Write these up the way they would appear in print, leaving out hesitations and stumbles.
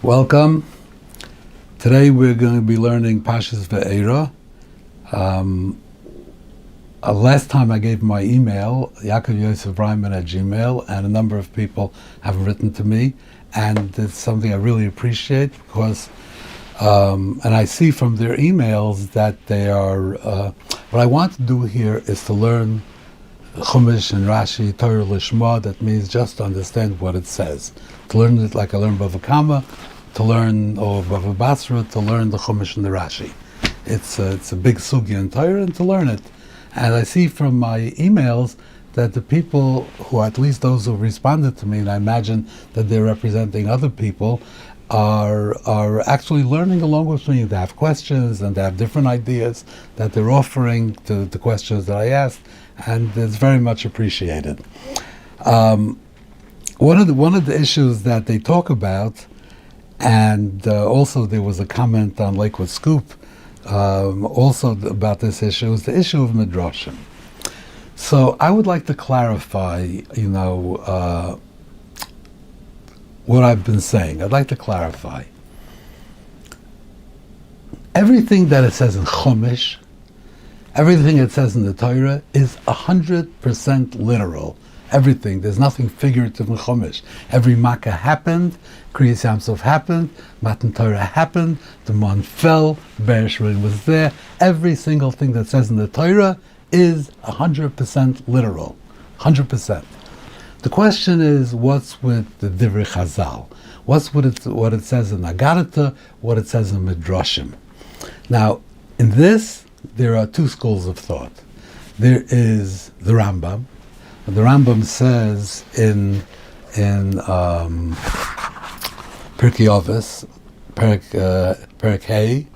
Welcome. Today we're going to be learning Parshas Ve'era. Last time I gave my email, Yaakov Yosef Reinman at Gmail, and a number of people have written to me, and it's something I really appreciate because, and I see from their emails that they are, what I want to do here is to learn Chumash and Rashi, Torah Lishma, that means just to understand what it says. To learn it like I learned Bava Kama, to learn, or Bava Basra, to learn the Chumash and the Rashi. It's a big sugya in Torah, and to learn it. And I see from my emails that the people who, at least those who responded to me, and I imagine that they're representing other people, are actually learning along with me. They have questions and they have different ideas that they're offering to the questions that I asked, and it's very much appreciated. One of the issues that they talk about, and also there was a comment on Lakewood Scoop also about this issue, is the issue of midrashim. So I would like to clarify, what I've been saying. I'd like to clarify. Everything that it says in Chumash, everything it says in the Torah is 100% literal. Everything. There's nothing figurative in Chumash. Every Makkah happened, Kriyas Yamsuf happened, Matan Torah happened, the Mon fell, Bereshit was there. Every single thing that says in the Torah is 100% literal. 100%. The question is, what's with the Divrei Chazal? What's with what it says in Agarata, what it says in Midrashim? Now, in this, there are two schools of thought. There is the Rambam. The Rambam says in Pirkei Avos, Perek Hey,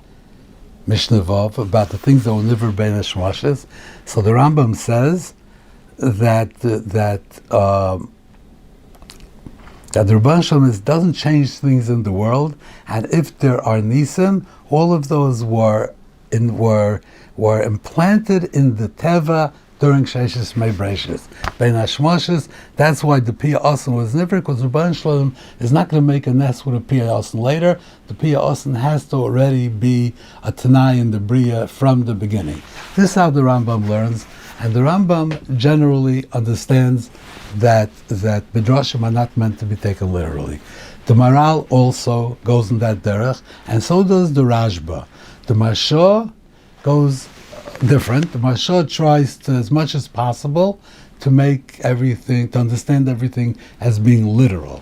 Mishnah Vav, about the things that will never be Neshmashes. So the Rambam says that the Rebbeinu Shalom doesn't change things in the world, and if there are nisim, all of those were implanted in the teva during Sheishes Mei Breishis. Bein Hashmoshes, that's why the Piyah Osen was never, because Rebbeinu Shalom is not going to make a nest with a Piyah Osen later. The Piyah Osen has to already be a Tanai in the Bria from the beginning. This is how the Rambam learns, and the Rambam generally understands that Midrashim are not meant to be taken literally. The Maral also goes in that derech, and so does the Rashba. The Marsha goes different. The Marsha tries to, as much as possible, to make everything, to understand everything as being literal.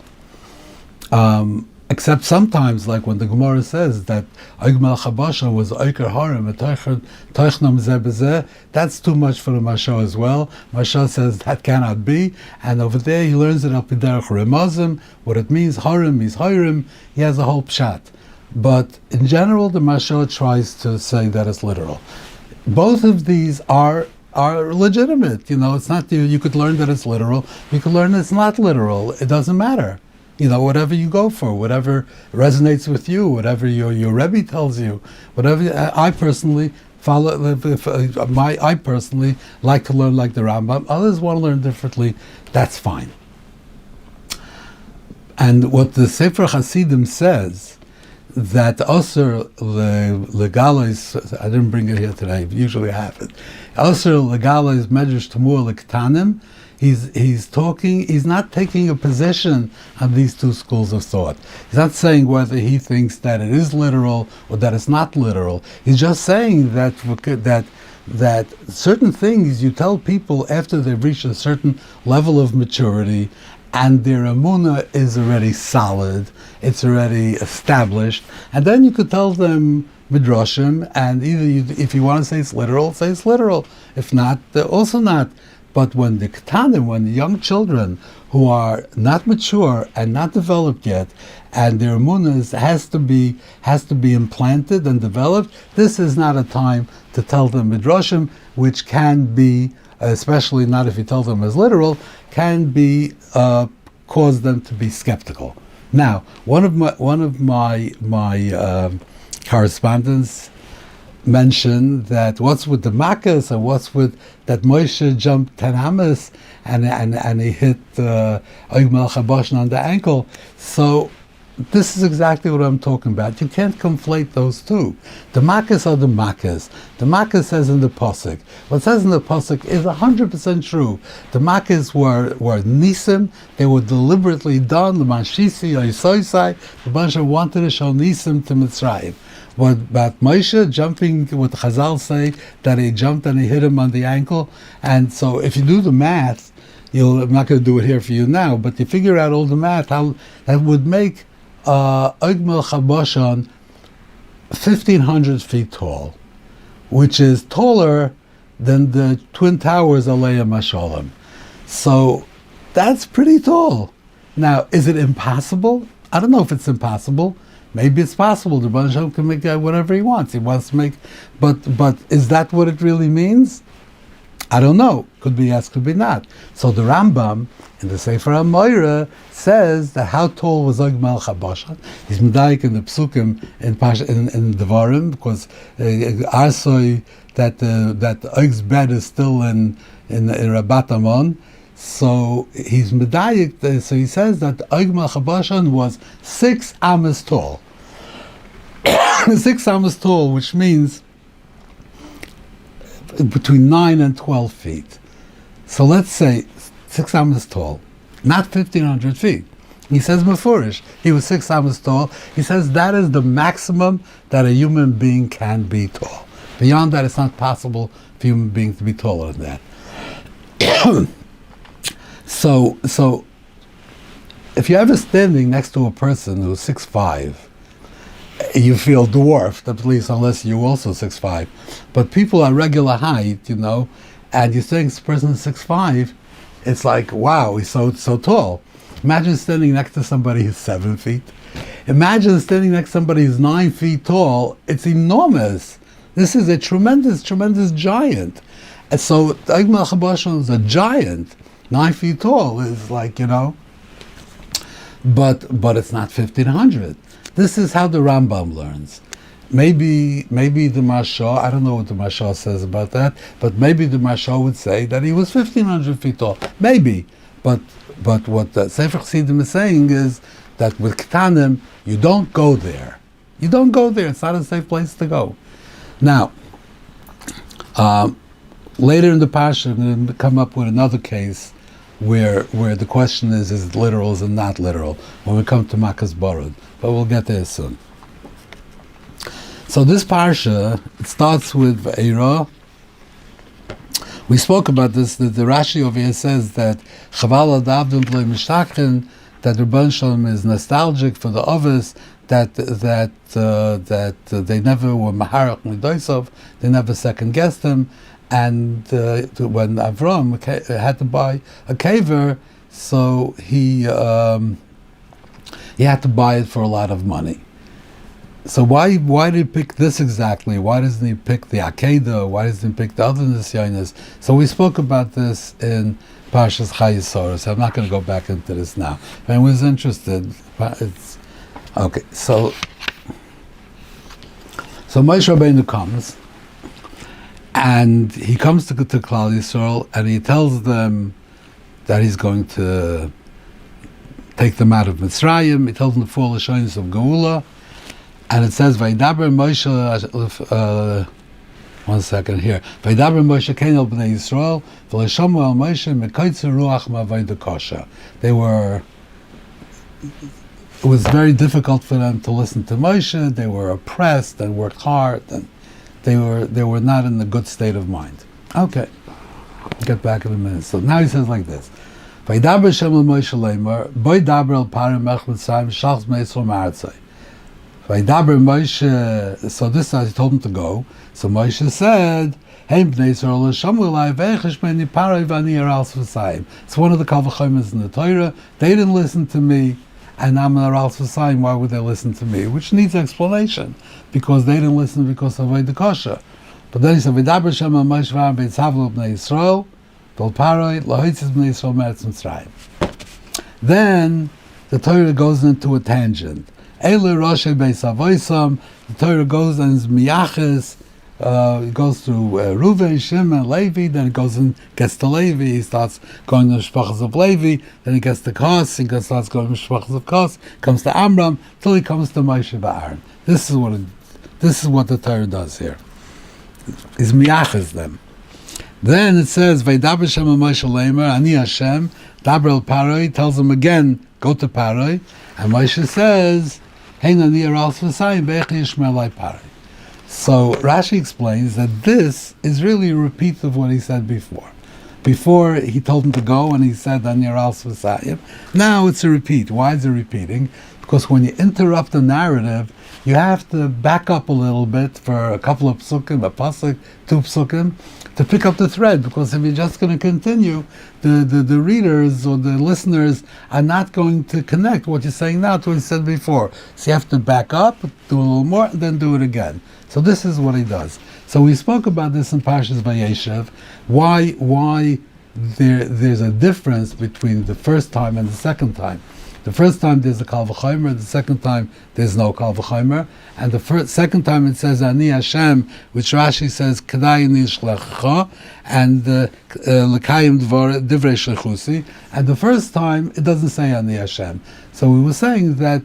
Except sometimes, like when the Gemara says that Oigmel Chabasha was Oiker Harim, Toichnam Zebezeh, that's too much for the Marsha as well. Marsha says that cannot be, and over there he learns it up in Derech Remazim, what it means. Harim is Harim. He has a whole pshat. But in general, the Marsha tries to say that it's literal. Both of these are legitimate. It's not you could learn that it's literal. You could learn that it's not literal. It doesn't matter. Whatever you go for, whatever resonates with you, whatever your Rebbe tells you, whatever. I personally follow. I personally like to learn like the Rambam. Others want to learn differently. That's fine. And what the Sefer Hasidim says, that Osir Legalize, I didn't bring it here today, but usually I have it. Osir Legalize Medrash Tamur Lektanim. He's not taking a position on these two schools of thought. He's not saying whether he thinks that it is literal or that it's not literal. He's just saying that certain things you tell people after they've reached a certain level of maturity, and their emunah is already solid, it's already established, and then you could tell them midrashim, and if you want to say it's literal, say it's literal. If not, also not. But when the ketanim, when the young children who are not mature and not developed yet, and their emunah has to be implanted and developed, this is not a time to tell them midrashim, which can be, especially not if you tell them as literal, can be cause them to be skeptical. Now, one of my correspondents mentioned that what's with the Makkahs and what's with that Moshe jumped 10 Hamas and he hit Oig Melech HaBoshen on the ankle. So this is exactly what I'm talking about. You can't conflate those two. The makas are the makas. The makas says in the pasuk. What says in the pasuk is 100% true. The makas were nisim. They were deliberately done. The manshisi oisoisai. The bunch wanted to show nisim to Mitzrayim. What about Moshe jumping? What the Chazal say that he jumped and he hit him on the ankle. And so, if you do the math, I'm not going to do it here for you now, but you figure out all the math, how that would make Ogmel Chaboshan 1,500 feet tall, which is taller than the Twin Towers Aleya Mashalem. So that's pretty tall. Now, is it impossible? I don't know if it's impossible. Maybe it's possible. The Rebbe Shalom can make whatever he wants. He wants to make, but is that what it really means? I don't know. Could be yes, could be not. So the Rambam in the Sefer HaMoira says that how tall was Og Melech HaBashan? He's medayik in the Psukim in Devarim, because Arsoi that Og's bed is still in Rabat Amon. So he's medayik. So he says that Og Melech HaBashan was 6 amas tall. 6 amas tall, which means between 9 and 12 feet. So let's say 6 amas tall, not 1,500 feet. He says Mefurish, he was 6 amas tall. He says that is the maximum that a human being can be tall. Beyond that, it's not possible for a human being to be taller than that. So if you're ever standing next to a person who's 6'5", you feel dwarfed, at least unless you're also 6'5". But people are regular height, and you think this person is 6'5", it's like, wow, he's so tall. Imagine standing next to somebody who's 7 feet. Imagine standing next to somebody who's 9 feet tall. It's enormous. This is a tremendous, tremendous giant. And so Og Melech HaBashan is a giant. 9 feet tall is like, but it's not 1,500. This is how the Rambam learns. Maybe the Mashal, I don't know what the Mashal says about that, but maybe the Mashal would say that he was 1,500 feet tall. Maybe. But what the Sefer Chassidim is saying is that with Ketanim, you don't go there. You don't go there. It's not a safe place to go. Now, later in the Parsha, I'm going to come up with another case where the question is it literal, is it not literal, when we come to Makas Borod. But we'll get there soon. So this Parsha, it starts with Ve'era. We spoke about this, that the Rashi over here says that Chaval Adavdim B'lei Mishtachen, that Rebbeinu Shalom is nostalgic for the Ovis, that they never were Maharach Midoisov, they never second-guessed him, and when Avram had to buy a caver, so he had to buy it for a lot of money. So why did he pick this exactly? Why doesn't he pick the Akedah? Why doesn't he pick the other Nisyonis? So we spoke about this in Parshas Hailstones. So I'm not going to go back into this now. If anyone's interested, it's okay. So Moshe Rabbeinu comes, and he comes to Klal Yisrael, and he tells them that he's going to take them out of Mitzrayim. He tells them the 4 Lashonos of Geula. And it says, Vaydaber Moshe, one second here. Vaydaber Moshe Kein El Bnei Yisrael, V'Lashomu El Moshe, Mekoitzer Ruach Ma'avodah Kosha. It was very difficult for them to listen to Moshe. They were oppressed and worked hard, and they were not in a good state of mind. Okay, we'll get back in a minute. So now he says like this. Vaydaber Shem El Moshe Leimer, Boy Daber El Parim Mech Mitzrayim, Shachs Meisro Ma'arzai. Vaydaber Moshe, so this time he told him to go. So Moshe said, Hey Bnei Yisrael, Shamu Elai V'echesh Meni Paroi V'ani Aral Sfasayim. It's one of the Kavachomas in the Torah. They didn't listen to me, and I'm an Aral Sfasayim. Why would they listen to me? Which needs explanation, because they didn't listen because of Avodah Kosher. But then he said, Vaydaber Shem Moshe V'am Beitzavlo Bnei Yisrael, V'ol Paroi Lahoitzis Bnei Yisrael Meretz Mitzrayim. Then the Torah goes into a tangent. The Torah goes and is miyaches It goes through Reuven, Shimon, Levi, then it goes and gets to Levi, he starts going to the Shpachas of Levi, then he gets to Kos, he starts going to the Shpachas of Kos, comes to Amram, till he comes to Moshe Aaron. This is what the Torah does here. Is miyachas them. Then it says, Vaydaber Shem Moshe Leimer, Ani Hashem, Daber el Paroi, tells him again, go to Paroi, and Moshe says, Hein Ani Aral Svasayim, Ve'echi Yishmer Paroi. So Rashi explains that this is really a repeat of what he said before. Before he told him to go and he said Ani Aral Svasayim. Now it's a repeat. Why is it repeating? Because when you interrupt the narrative, you have to back up a little bit for a couple of psukim, a pasuk, 2 psukim, to pick up the thread. Because if you're just going to continue, the readers or the listeners are not going to connect what you're saying now to what you said before. So you have to back up, do a little more, and then do it again. So this is what he does. So we spoke about this in Parshas Vayeshev. Why there's a difference between the first time and the second time. The first time there's a kal v'chomer, the second time there's no kal v'chomer, and the second time it says Ani Hashem, which Rashi says Kedai Nishlecha, and Lekayim Divrei Shlechusi, and the first time it doesn't say Ani Hashem. So we were saying that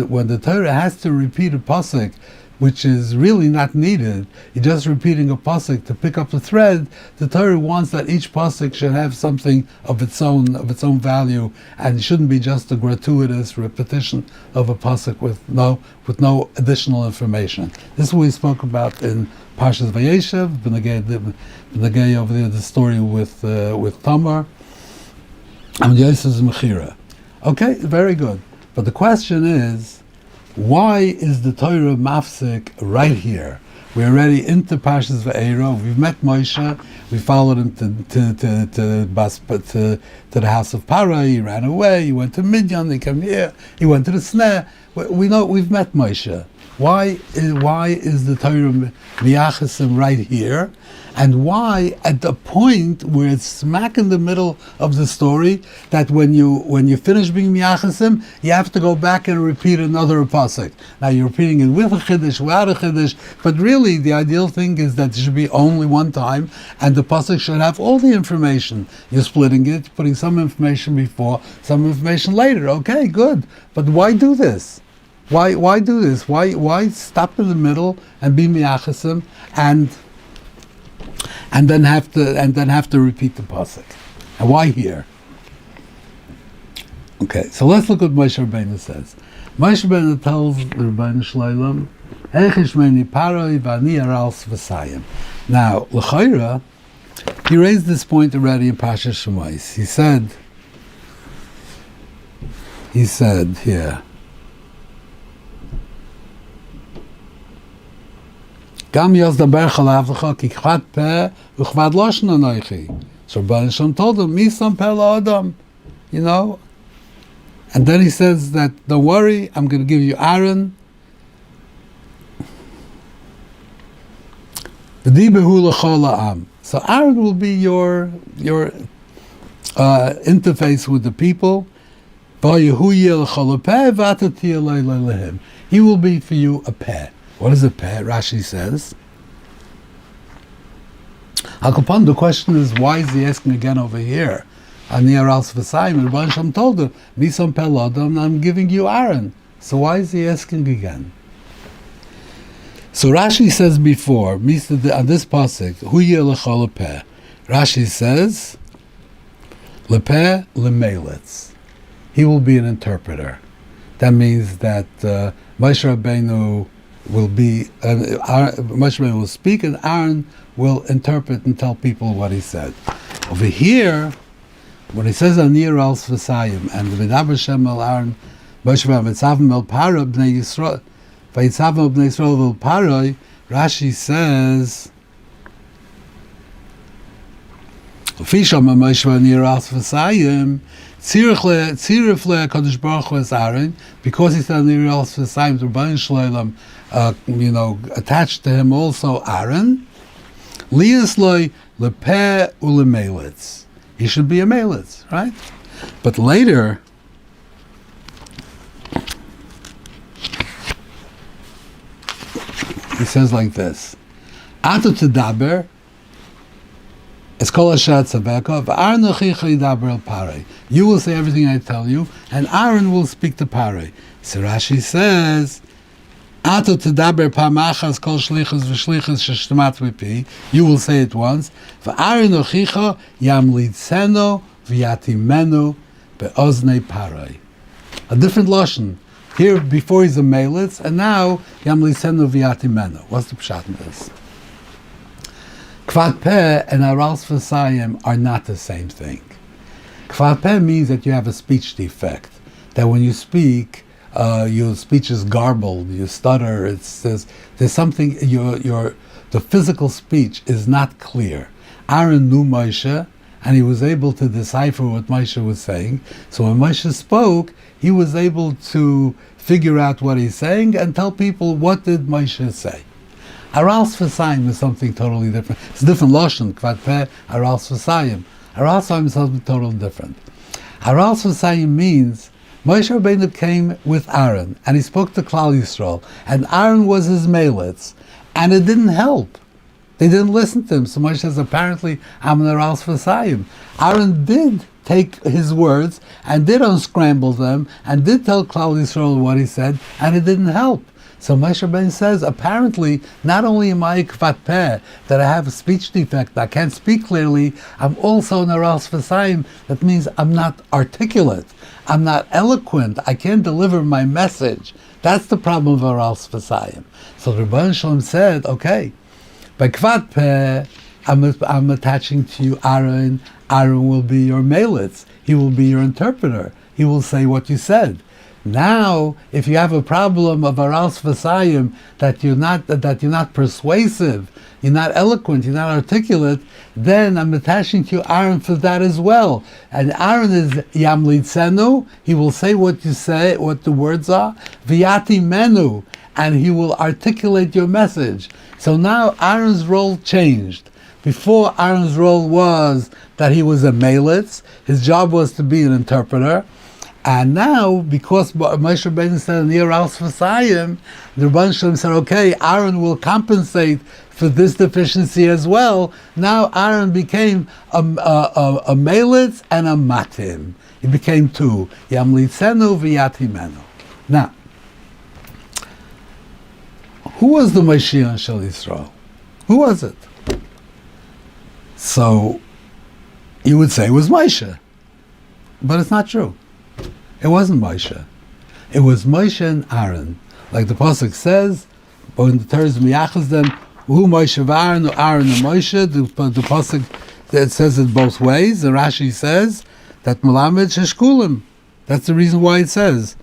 when the Torah has to repeat a pasuk, which is really not needed, you're just repeating a pasuk to pick up the thread. The Torah wants that each pasuk should have something of its own value, and it shouldn't be just a gratuitous repetition of a pasuk with no additional information. This is what we spoke about in Parshas Vayeshev, B'nagei over there, the story with Tamar and Yosef's Mechira. Okay, very good. But the question is, why is the Torah mafsik right here? We're already into Parshas Va'era. We've met Moshe. We followed him to the house of Parah. He ran away. He went to Midian. He came here. He went to the snare. We know we've met Moshe. Why is the Torah miyachasim right here? And why at the point where it's smack in the middle of the story, that when you finish being miyachasim, you have to go back and repeat another pasuk. Now you're repeating it with a chiddush, without a chiddush, but really the ideal thing is that it should be only one time, and the pasuk should have all the information. You're splitting it, putting some information before, some information later. Okay, good. But why do this? Why do this? Why stop in the middle and be miyachasim and then have to repeat the pasuk? And why here? Okay, so let's look what Moshe Rabbeinu says. Moshe Rabbeinu tells the Rebbeinu Shloim, "Eichish meini paroi v'ani aral svasayim." Now, l'chayra, he raised this point already in Parshas Shemais. He said here, Gam yos daber chalav l'cha ki chvad peh uchvad loshen anoichi. So Rabbi Shem told him, Misam peh la'adam, and then he says that, don't worry, I'm going to give you Aaron. V'dibehu l'cha la'am. So Aaron will be your interface with the people. V'yehu l'cha l'peh v'atati eloi lehem. He will be for you a peh. What is a peh? Rashi says. Hakupon, the question is, why is he asking again over here? Ani aral svasayim, and Rabbi Shem told him, Misam peh la'adam, I'm giving you Aaron. So why is he asking again? So Rashi says before, on this pasuk, hu yeh l'cha l'peh. Rashi says, l'peh l'meilitz. He will be an interpreter. That means that Moshe Rabbeinu will be, Moshe Rabbeinu will speak, and Aaron will interpret and tell people what he said. Over here, when he says Ani aral svasayim and v'daber Shem el Aaron, Moshe Rabbeinu v'tzavim el Parah b'nei Yisrael, v'yitzavim el b'nei Yisrael el Parah, Rashi says, Fisham Moshe Ani aral svasayim, Tzirif le Kadosh Baruch Hu as Aaron, because he said Ani aral svasayim to Rabbi Shloim, attached to him also Aaron. Lias loy lepeh ulemelitz. He should be a melitz, right? But later, he says like this: Ata Tedaber, it's called Asher Tzaveka, V'Aaron Achicha Yidaber El Parei. You will say everything I tell you, and Aaron will speak to Parei. So Rashi says, Ata Tedaber Pamachas Kol Shlichus V'Shlichus Sheshtamat V'Pi. You will say it once. V'Aaron Achicha Yamlitzeno V'Yatimenu Be'oznei Parei. A different lashon. Here before he's a melitz, and now Yamlitzeno V'Yatimenu. What's the pshat in this? Kvad Peh and Aral Sfasayim are not the same thing. Kvad Peh means that you have a speech defect. That when you speak, your speech is garbled, you stutter. There's something. The physical speech is not clear. Aaron knew Moshe, and he was able to decipher what Moshe was saying. So when Moshe spoke, he was able to figure out what he's saying and tell people what did Moshe say. Aral Sfasayim is something totally different. It's a different lashon. Kvad Peh, Aral Sfasayim. Aral Sfasayim is something totally different. Aral Sfasayim means Moshe Rabbeinu came with Aaron, and he spoke to Klal Yisrael, and Aaron was his melitz, and it didn't help. They didn't listen to him. So Moshe says, apparently, I'm an Aral Sfasayim. Aaron did take his words, and did unscramble them, and did tell Klal Yisrael what he said, and it didn't help. So Moshe Rabbeinu says, apparently, not only am I Kvat Peh, that I have a speech defect, I can't speak clearly, I'm also an Aral Sfasayim. That means I'm not articulate, I'm not eloquent, I can't deliver my message. That's the problem of Aral Sfasayim. So the Rebbeinu Shalom said, okay, by Kvat Peh, I'm attaching to you Aaron. Aaron will be your melitz, he will be your interpreter, he will say what you said. Now, if you have a problem of Aral Sfasayim, that you're not persuasive, you're not eloquent, you're not articulate, then I'm attaching to you Aaron for that as well. And Aaron is Yamlitzenu, he will say what you say, what the words are, V'Yatimenu, and he will articulate your message. So now Aaron's role changed. Before, Aaron's role was that he was a melitz, his job was to be an interpreter. And now, because Moshe Rabbeinu said near Aral Sfasayim, the Rebbeinu Shalom said, okay, Aaron will compensate for this deficiency as well. Now Aaron became a melitz and a matim. He became two. Yamlitzenu v'yatimenu. Now, who was the Mashiach Shel Yisrael? Who was it? So, you would say it was Moshe. But it's not true. It wasn't Moshe. It was Moshe and Aaron. Like the Pasuk says, when the Torah is miyachas them, who Moshe v'Aaron, or Aaron and Moshe, the Pasuk, it says it both ways. And Rashi says that Melamed sheshkulim. That's the reason why it says,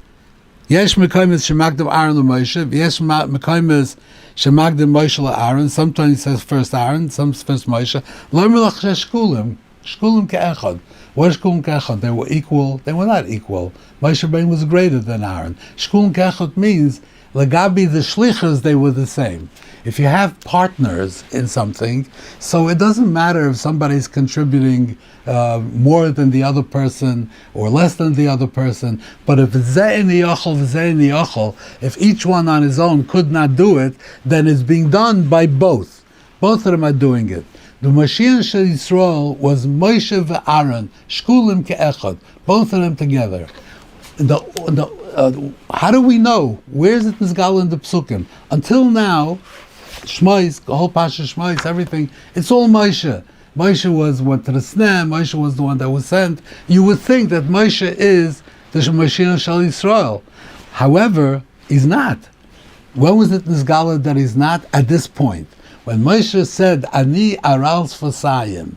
Yesh mekaymes shemagdim Aaron and Moshe, Yesh mekaymes shemagdim Moshe Aaron. Sometimes it says first Aaron, some first Moshe. Lo melach sheshkulim, shkulim ke'echad. What is Shkulim Kechot? They were equal. They were not equal. Moshe Rabbeinu was greater than Aaron. Shkulim Kechot means, Lagabi the Shlichas, they were the same. If you have partners in something, so it doesn't matter if somebody's contributing more than the other person or less than the other person, but if it's Zeh Niyachol, if each one on his own could not do it, then it's being done by both. Both of them are doing it. The Mashiach Shel Yisrael was Moshe v'Aaron, Shkulim ke'echad, both of them together. How do we know? Where is it Nizgal in the Psukim? Until now, Shmois, the whole Parshas Shmois, everything, it's all Moshe. Moshe was what to the Snem, Moshe was the one that was sent. You would think that Moshe is the Mashiach Shel Yisrael. However, he's not. When was it Nizgal that he's not? At this point. When Moshe said, Ani Aral Sfasayim,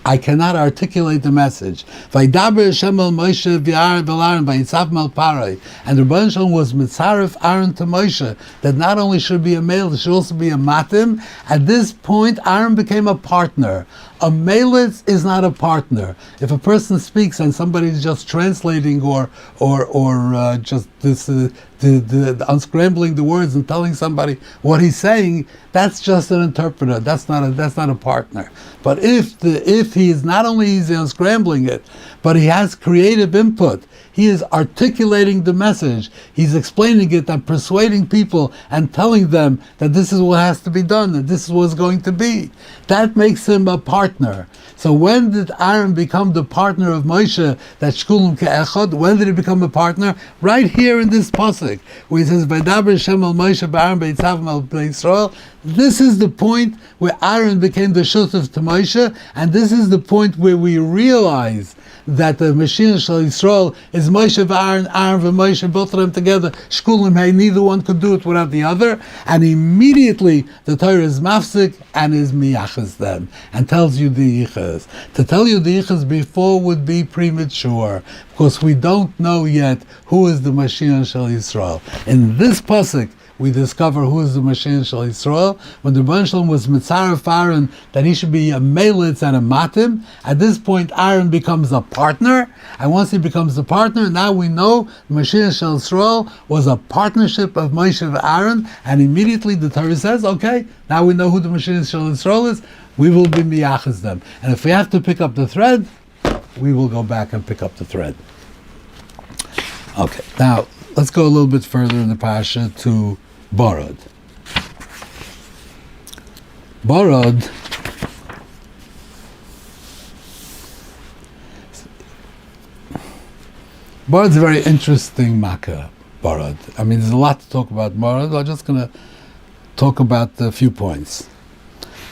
I cannot articulate the message. Vaydaber Hashem el Moshe v'Aaron v'Yitzav mel Parai. And the Rebbeinu Shalom was mitzaref Aaron to Moshe, that not only should be a male, it should also be a matim. At this point, Aaron became a partner. A melitz is not a partner. If a person speaks and somebody is just translating or just this the unscrambling the words and telling somebody what he's saying, that's just an interpreter. That's not a partner. But if he is not only easy unscrambling it, but he has creative input, he is articulating the message. He's explaining it and persuading people and telling them that this is what has to be done, that this is what's going to be. That makes him a partner. So when did Aaron become the partner of Moshe, that shkulim ke'echad? When did he become a partner? Right here in this pasuk, where he says, "Vaydaber Hashem el Moshe ba'Aaron be'itzav el bnei Yisrael." This is the point where Aaron became the shutuf to Moshe, and this is the point where we realize that the Mashiach Shal Yisrael is Moshe v'Aaron, Aaron v'Moshe, both of them together. Shkulim hey, neither one could do it without the other. And immediately the Torah is mafsik and is miyachas them and tells you the yichas. To tell you the yichas before would be premature, because we don't know yet who is the Mashiach Shal Yisrael. In this pasuk, we discover who is the Mashiach Shal Yisrael. When the Rebbeinu Shalom was mitzaref Aaron that he should be a melitz and a matim, at this point Aaron becomes a partner, and once he becomes a partner, now we know the Mashiach Shal Yisrael was a partnership of Moshe and Aaron, and immediately the Torah says, okay, now we know who the Mashiach Shal Yisrael is, we will be miyachas them. And if we have to pick up the thread, we will go back and pick up the thread. Okay, now let's go a little bit further in the Parsha to Borod. Borod is a very interesting makkah, Borod. I mean, there's a lot to talk about Borod. I'm just going to talk about a few points.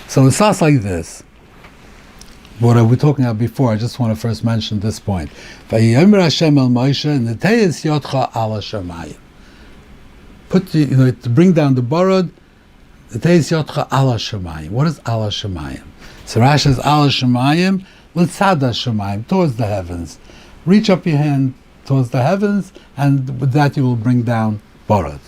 So it starts like this. What are we talking about before? I just want to first mention this point. Vayomer Hashem el Moshe, Neteyes yotcha ala shamayim. To bring down the borod, Neteyes yotcha ala shamayim. What is ala shamayim? So Rashi says ala shamayim, l'tzada shamayim, towards the heavens. Reach up your hand towards the heavens, and with that you will bring down borod.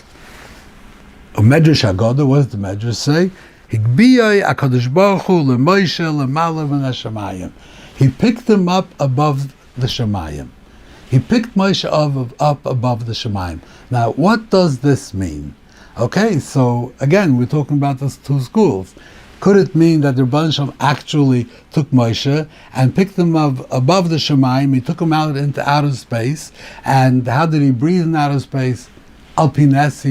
A Medrash Haggadah, what does the Medrash say? Higbiyai HaKadosh Baruch Hu leMoshe lemala min hashamayim. He picked him up above the Shemayim. He picked Moshe up above the Shemayim. Now, what does this mean? Okay, so again, we're talking about those two schools. Could it mean that the Rebbeinu Shalom actually took Moshe and picked him up above the Shemayim? He took him out into outer space, and how did he breathe in outer space? Alpines,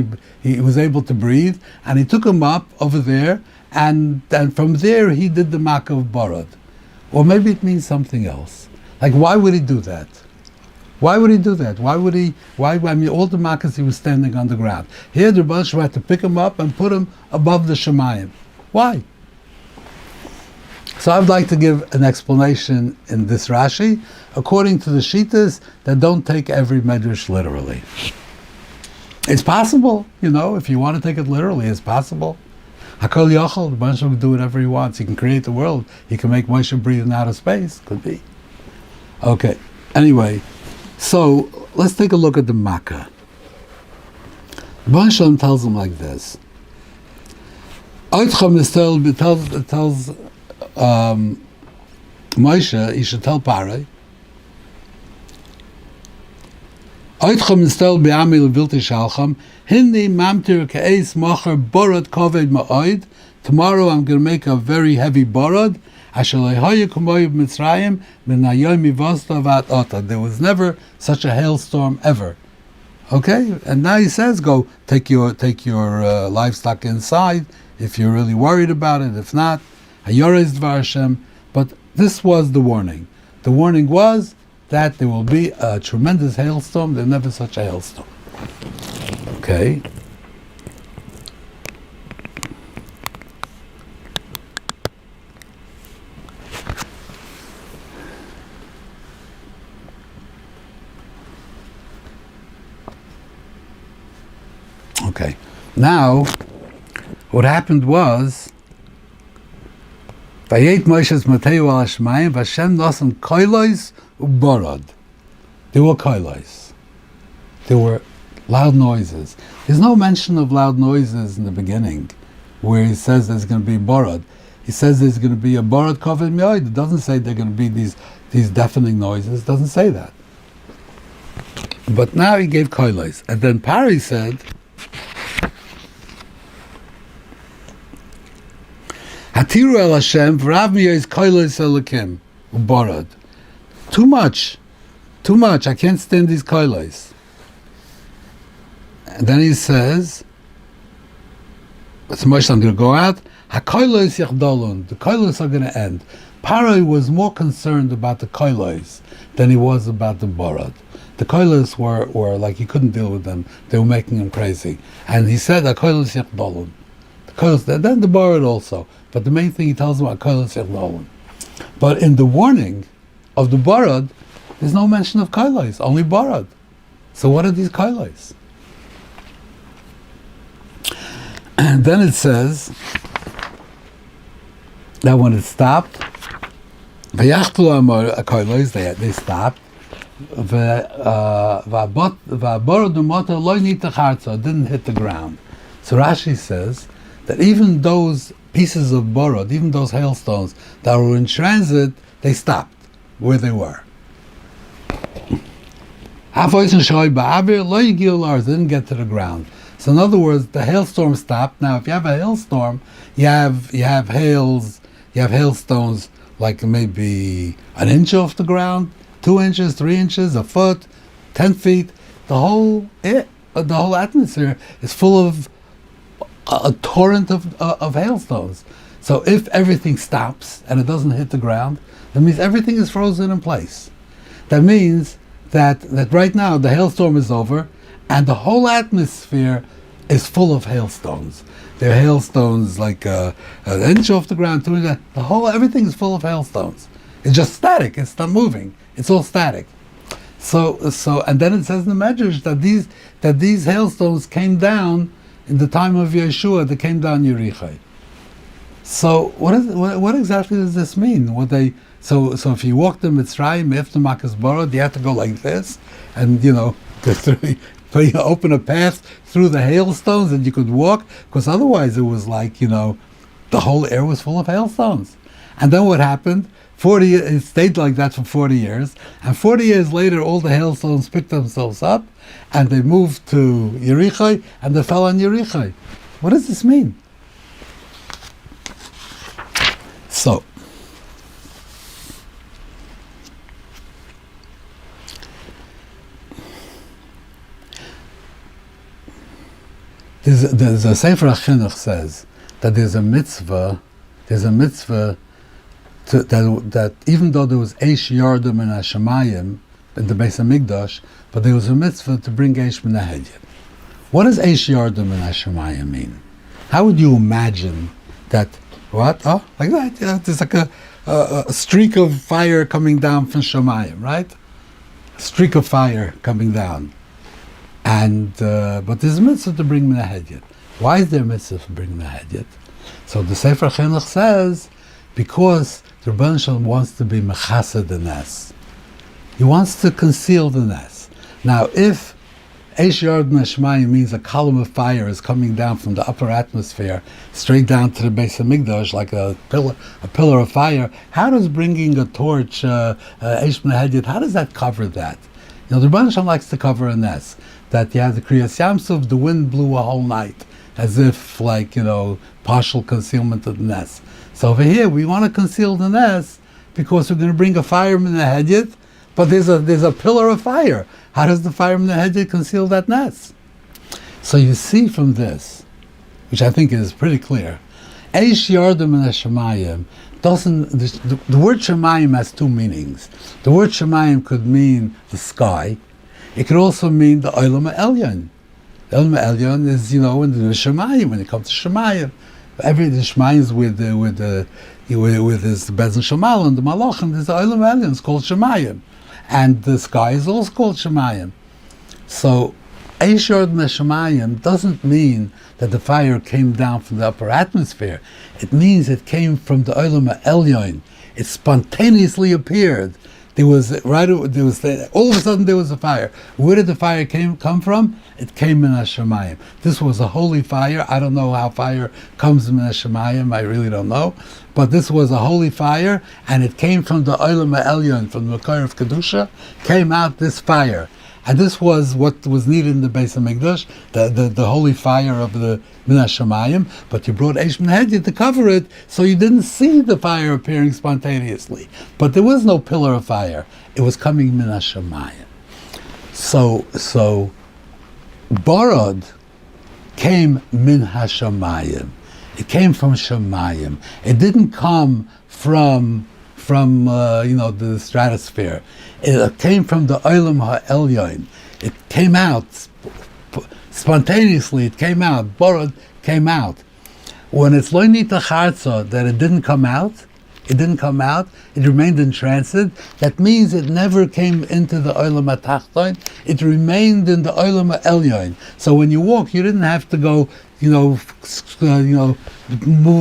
he was able to breathe, and he took him up over there, and from there he did the makkah of Borod. Or maybe it means something else. Like, why would he do that? Why would he do that? I mean, all the makkahs he was standing on the ground. Here the Rebbeinu Shalom had to pick him up and put him above the Shemayim. Why? So I'd like to give an explanation in this Rashi, according to the Shittas that don't take every medrash literally. It's possible, if you want to take it literally, it's possible. Hakol Yochel, the Rebbeinu Shalom can do whatever he wants. He can create the world. He can make Moshe breathe in outer space. Could be. Okay. Anyway, so let's take a look at the Makkah. The Rebbeinu Shalom tells him like this. It tells Moshe, he should tell Parai, tomorrow I'm going to make a very heavy borod. There was never such a hailstorm ever. Okay, and now he says, go take your livestock inside if you're really worried about it. If not, but this was the warning. The warning was that there will be a tremendous hailstorm. There's never such a hailstorm. Okay. Okay. Now, what happened was, Vayet Moshe's Mateu al Shemaim, Vashem Nosan Koilois Uborod. There were koilois. There were loud noises. There's no mention of loud noises in the beginning, where he says there's going to be borod. He says there's going to be a borod koved mioid. It doesn't say there are going to be these deafening noises. It doesn't say that. But now he gave koilois. And then Pari said, Hatiru el Hashem, v'rav miyois koilois elikim, uborod. Too much too much. I can't stand these koilos. And then he says, so Moshe, I'm going to go out. HaKoilos yachdolun. The koilos are going to end. Paroi was more concerned about the koilos than he was about the borod. The koilos were like, he couldn't deal with them. They were making him crazy. And he said, HaKoilos yachdolun. The koilos, then the borod also. But the main thing he tells them, HaKoilos yachdolun. But in the warning of the borod, there's no mention of koilos, only borod. So what are these koilos? And then it says that when it stopped, they stopped. It didn't hit the ground. So Rashi says that even those pieces of borod, even those hailstones that were in transit, they stopped where they were. They didn't get to the ground. So in other words, the hailstorm stopped. Now, if you have a hailstorm, you have hailstones like maybe an inch off the ground, 2 inches, 3 inches, a foot, 10 feet. The whole atmosphere is full of a torrent of hailstones. So if everything stops and it doesn't hit the ground, that means everything is frozen in place. That means that right now the hailstorm is over, and the whole atmosphere is full of hailstones. There are hailstones like an inch off the ground, 2 inches. Everything is full of hailstones. It's just static. It's not moving. It's all static. So, and then it says in the Medrash that these hailstones came down in the time of Yeshua. They came down Yerichai. So, what exactly does this mean? So if you walk to Mitzrayim after Makas Borod, you have to go like this, and open a path through the hailstones and you could walk, because otherwise it was like, the whole air was full of hailstones. And then what happened? It stayed like that for 40 years, and 40 years later all the hailstones picked themselves up and they moved to Yerichai and they fell on Yerichai. What does this mean? So, there's a Sefer HaChinuch says that there's a mitzvah that even though there was Eish Yardim and Hashemayim in the Beis HaMikdash, but there was a mitzvah to bring Eish Min HaHedyet. What does Eish Yardim and Hashemayim mean? How would you imagine that? What? Oh, like that. Yeah, there's like a streak of fire coming down from Shemayim, right? A streak of fire coming down. And but there's a mitzvah to bring Min HaHedyet. Why is there a mitzvah to bring Min HaHedyet? So the Sefer Chinuch says, because the Rebbeinu Shalom wants to be mechased the nes. He wants to conceal the nes. Now, if Eish Yard Neshmayim means a column of fire is coming down from the upper atmosphere straight down to the Beis HaMikdash like a pillar of fire, how does bringing a torch, Eish Min HaHedyet, how does that cover that? The Rebbeinu Shalom likes to cover a nes. That you have the Kriyas Yamsuf, the wind blew a whole night, as if like, partial concealment of the nes. So over here, we want to conceal the nes because we're going to bring a fire Min HaHedyet, but there's a pillar of fire. How does the fire Min HaHedyet conceal that nes? So you see from this, which I think is pretty clear, Eish Yardim and Hashemayim doesn't, the word Shemayim has two meanings. The word Shemayim could mean the sky. It could also mean the Olam Elyon. The Olam Elyon is, in the Shemayim, when it comes to Shemayim. The Shemayim is with his Bezin Shemal and the Malachim, there's the Olam Elyon, it's called Shemayim. And the sky is also called Shemayim. So, Eish Yard Meshemayim doesn't mean that the fire came down from the upper atmosphere. It means it came from the Olam Elyon. It spontaneously appeared. All of a sudden there was a fire. Where did the fire come from? It came in Hashemayim. This was a holy fire. I don't know how fire comes in Hashemayim. I really don't know. But this was a holy fire, and it came from the Olam Elyon, from the Makar of Kedusha, came out this fire. And this was what was needed in the Beis HaMikdash, the holy fire of the Min HaShamayim, but you brought Eish Min Hedya to cover it, so you didn't see the fire appearing spontaneously. But there was no pillar of fire. It was coming Min HaShamayim. So Borod came Min HaShamayim. It came from Shamayim. It didn't come from the stratosphere. It came from the Olam HaElyon. It came out spontaneously. It came out. Borod came out. When it's Lo Nita Charza, that it didn't come out, it remained in transit, that means it never came into the Olam HaTachton, it remained in the Olam HaElyon. So when you walk, you didn't have to go, move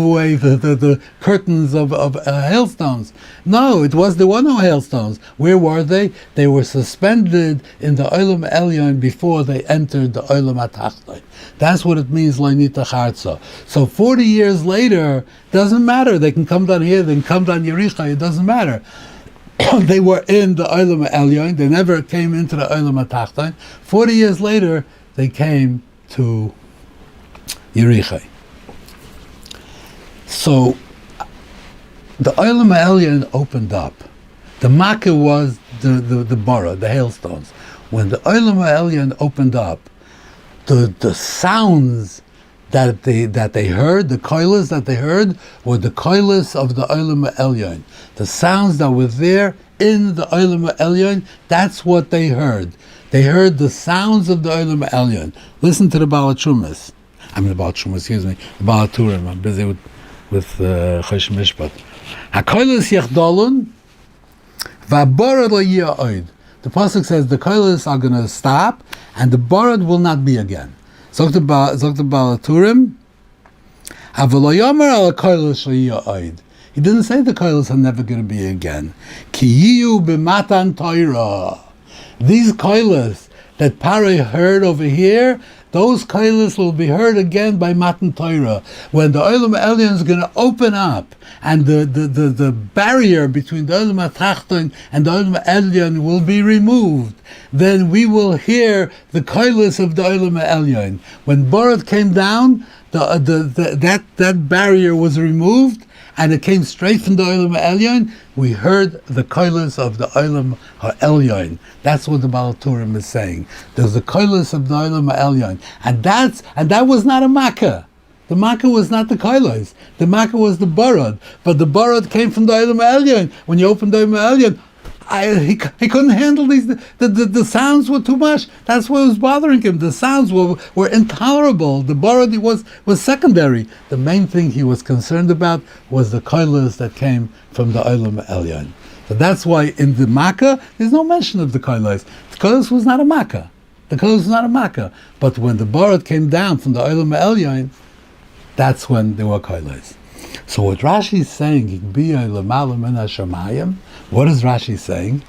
away the curtains of hailstones. No, there were no hailstones. Where were they? They were suspended in the Olam Elyon before they entered the Olam HaTachton. That's what it means, Lo Nita Charza. So 40 years later, doesn't matter. They can come down here, they can come down Yericha, it doesn't matter. They were in the Olam Elyon. They never came into the Olam HaTachton. 40 years later, they came to Yericha. So the Olam HaElyon opened up. The Makkah was the Bora, the hailstones. When the Olam HaElyon opened up, the sounds that they heard, the koilas that they heard, were the koilas of the Olam HaElyon. The sounds that were there in the Olam HaElyon, that's what they heard. They heard the sounds of the Olam HaElyon. Listen to the Baal HaTurim. The Baal HaTurim. I'm busy with Chosh Mishpat. HaKoilas yechdolun v'aborad lo yeh oid. The pasuk says the koilas are going to stop and the borad will not be again. Zok the Baal HaTurim. Avelo yomer al koilas lo yeh oid. He didn't say the koilas are never going to be again. Ki yiyu b'matan Torah. These koilas that Paroi heard over here, those koilas will be heard again by Matan Torah. When the Olam HaElyon is going to open up and the barrier between the Olam HaTachton and the Olam HaElyon will be removed, then we will hear the koilas of the Olam HaElyon. When Borod came down, that barrier was removed and it came straight from the Olam HaElyon. We heard the koilas of the Olam HaElyon. That's what the Baal HaTurim is saying. There's the koilas of the Olam HaElyon. And that was not a Makkah. The Makkah was not the koilas. The Makkah was the Borod. But the Borod came from the Olam HaElyon. When you opened the Olam HaElyon, he couldn't handle these. The sounds were too much. That's what was bothering him. The sounds were intolerable. The Borod was secondary. The main thing he was concerned about was the koilas that came from the Olam HaElyon. So that's why in the Makkah there's no mention of the koilas. The koilas was not a Makkah. The koilas was not a Makkah. But when the Borod came down from the Olam HaElyon, that's when there were koilas. So what Rashi is saying, what is Rashi saying?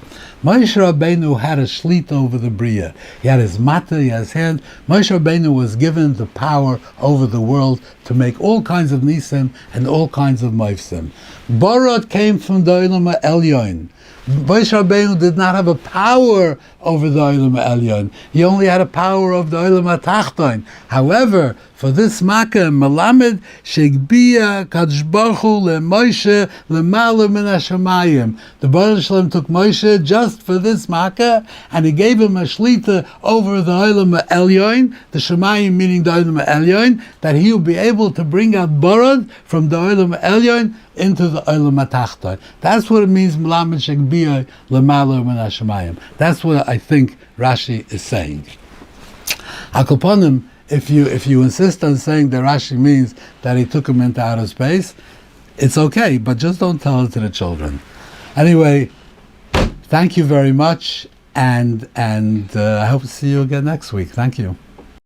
Moshe Rabbeinu had a shlit over the Bria. He had his mata, he had his hand. Moshe Rabbeinu was given the power over the world to make all kinds of nisim and all kinds of moifsim. Borot came from the Olam HaElyon. Moshe Rabbeinu did not have a power over the Olam HaElyon. He only had a power of the Olam HaTachton. However, for this Makkah, Melamed Shegbia Kadosh Baruch Hu LeMoshe Lemala Min HaShamayim. The Baruch Shalom took Moshe just for this Makkah, and he gave him a shlita over the Olam HaElyon, the Shamayim meaning the Olam HaElyon, that he would be able to bring out Borod from the Olam HaElyon into the Olam HaTachton. That's what it means, Melamed Shegbia Lemala Min HaShamayim. That's what I think Rashi is saying. Akoponim, if you insist on saying that Rashi means that he took him into outer space, it's okay, but just don't tell it to the children. Anyway, thank you very much, and I hope to see you again next week. Thank you.